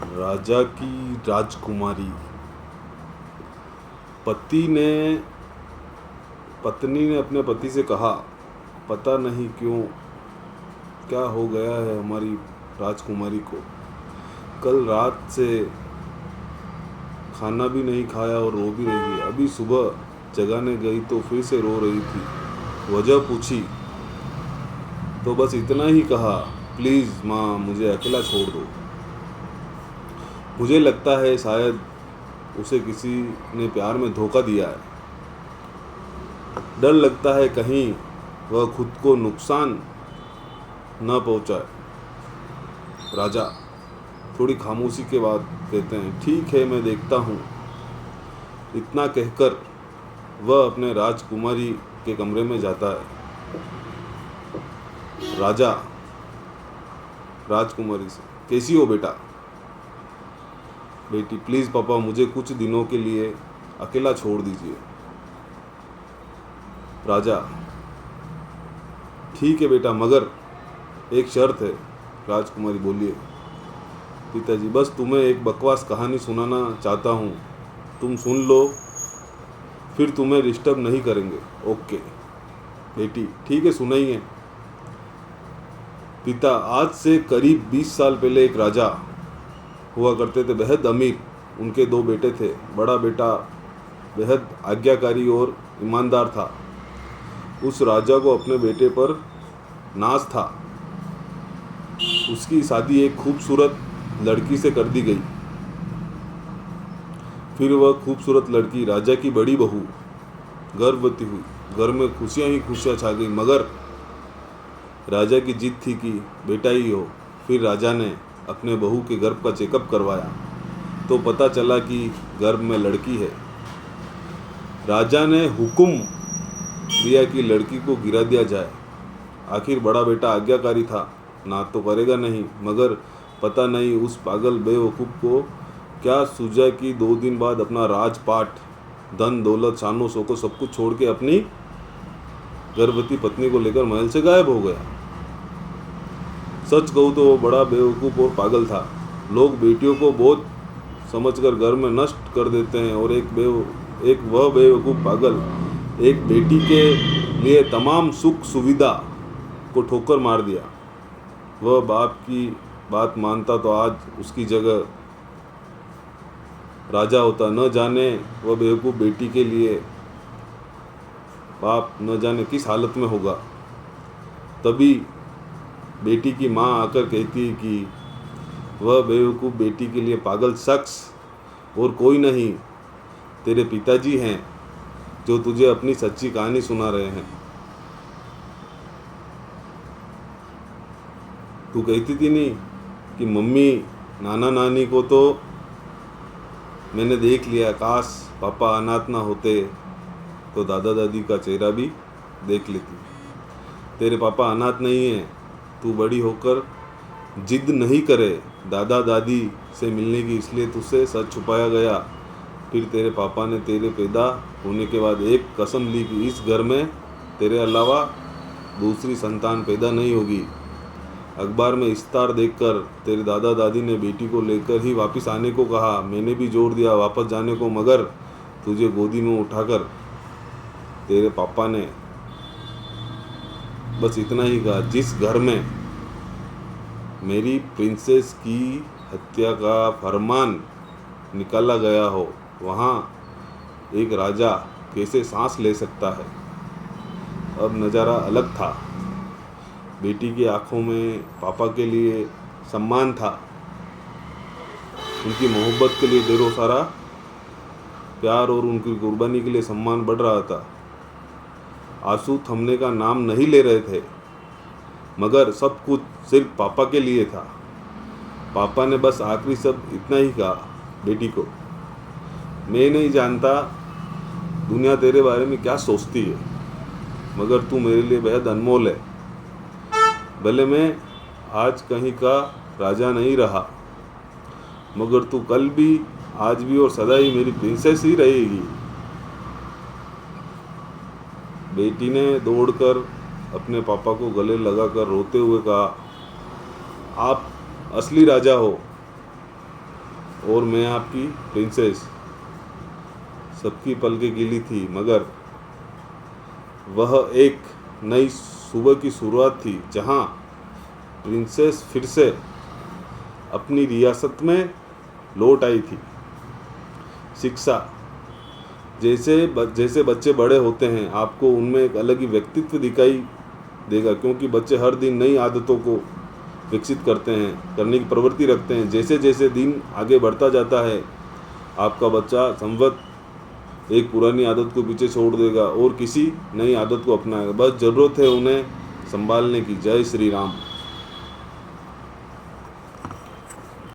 राजा की राजकुमारी। पत्नी ने अपने पति से कहा, पता नहीं क्यों क्या हो गया है हमारी राजकुमारी को। कल रात से खाना भी नहीं खाया और रो भी रही है। अभी सुबह जगाने गई तो फिर से रो रही थी। वजह पूछी तो बस इतना ही कहा, प्लीज़ माँ मुझे अकेला छोड़ दो। मुझे लगता है शायद उसे किसी ने प्यार में धोखा दिया है। डर लगता है कहीं वह खुद को नुकसान न पहुंचाए। राजा थोड़ी खामोशी के बाद कहते हैं, ठीक है मैं देखता हूँ। इतना कहकर वह अपने राजकुमारी के कमरे में जाता है। राजा राजकुमारी से, कैसी हो बेटा? बेटी, प्लीज़ पापा मुझे कुछ दिनों के लिए अकेला छोड़ दीजिए। राजा, ठीक है बेटा, मगर एक शर्त है। राजकुमारी बोलिए। पिताजी, बस तुम्हें एक बकवास कहानी सुनाना चाहता हूँ, तुम सुन लो, फिर तुम्हें डिस्टर्ब नहीं करेंगे। ओके बेटी, ठीक है सुनाइए। पिता, आज से करीब 20 साल पहले एक राजा हुआ करते थे, बेहद अमीर। उनके 2 बेटे थे। बड़ा बेटा बेहद आज्ञाकारी और ईमानदार था। उस राजा को अपने बेटे पर नाज था। उसकी शादी एक खूबसूरत लड़की से कर दी गई। फिर वह खूबसूरत लड़की राजा की बड़ी बहू गर्भवती हुई। घर में खुशियां ही खुशियां छा गई, मगर राजा की जिद थी कि बेटा ही हो। फिर राजा ने अपने बहू के गर्भ का चेकअप करवाया तो पता चला कि गर्भ में लड़की है। राजा ने हुक्म दिया कि लड़की को गिरा दिया जाए। आखिर बड़ा बेटा आज्ञाकारी था, ना तो करेगा नहीं, मगर पता नहीं उस पागल बेवकूफ़ को क्या सूझा कि 2 दिन बाद अपना राजपाट, धन दौलत, शानो शौकत सब कुछ छोड़ के अपनी गर्भवती पत्नी को लेकर महल से गायब हो गया। सच कहूँ तो वो बड़ा बेवकूफ़ और पागल था। लोग बेटियों को बहुत समझकर घर में नष्ट कर देते हैं, और एक वह बेवकूफ़ पागल एक बेटी के लिए तमाम सुख सुविधा को ठोकर मार दिया। वह बाप की बात मानता तो आज उसकी जगह राजा होता। न जाने वह बेवकूफ़ बेटी के लिए बाप न जाने किस हालत में होगा। तभी बेटी की माँ आकर कहती है कि वह बेवकूफ़ बेटी के लिए पागल शख्स और कोई नहीं, तेरे पिताजी हैं जो तुझे अपनी सच्ची कहानी सुना रहे हैं। तू कहती थी नहीं कि मम्मी नाना नानी को तो मैंने देख लिया, काश पापा अनाथ ना होते तो दादा दादी का चेहरा भी देख लेती। तेरे पापा अनाथ नहीं हैं, तू बड़ी होकर जिद नहीं करे दादा दादी से मिलने की, इसलिए तुझसे सच छुपाया गया। फिर तेरे पापा ने तेरे पैदा होने के बाद एक कसम ली कि इस घर में तेरे अलावा दूसरी संतान पैदा नहीं होगी। अखबार में इश्तार देखकर तेरे दादा दादी ने बेटी को लेकर ही वापस आने को कहा। मैंने भी जोर दिया वापस जाने को, मगर तुझे गोदी में उठाकर तेरे पापा ने बस इतना ही कहा, जिस घर में मेरी प्रिंसेस की हत्या का फरमान निकाला गया हो, वहाँ एक राजा कैसे सांस ले सकता है। अब नज़ारा अलग था। बेटी की आंखों में पापा के लिए सम्मान था। उनकी मोहब्बत के लिए ढेरों सारा प्यार और उनकी कुर्बानी के लिए सम्मान बढ़ रहा था। आंसू थमने का नाम नहीं ले रहे थे, मगर सब कुछ सिर्फ पापा के लिए था। पापा ने बस आखिरी शब्द इतना ही कहा, बेटी को, मैं नहीं जानता दुनिया तेरे बारे में क्या सोचती है, मगर तू मेरे लिए बेहद अनमोल है। भले मैं आज कहीं का राजा नहीं रहा, मगर तू कल भी, आज भी और सदा ही मेरी प्रिंसेस ही रहेगी। बेटी ने दौड़कर अपने पापा को गले लगाकर रोते हुए कहा, आप असली राजा हो। और मैं आपकी प्रिंसेस। सबकी पलकें गीली थी, मगर वह एक नई सुबह की शुरुआत थी जहां प्रिंसेस फिर से अपनी रियासत में लौट आई थी। शिक्षा। जैसे जैसे बच्चे बड़े होते हैं आपको उनमें एक अलग ही व्यक्तित्व दिखाई देगा, क्योंकि बच्चे हर दिन नई आदतों को विकसित करने की प्रवृत्ति रखते हैं। जैसे जैसे दिन आगे बढ़ता जाता है आपका बच्चा संभवतः एक पुरानी आदत को पीछे छोड़ देगा और किसी नई आदत को अपनाएगा। बस ज़रूरत है उन्हें संभालने की। जय श्री राम।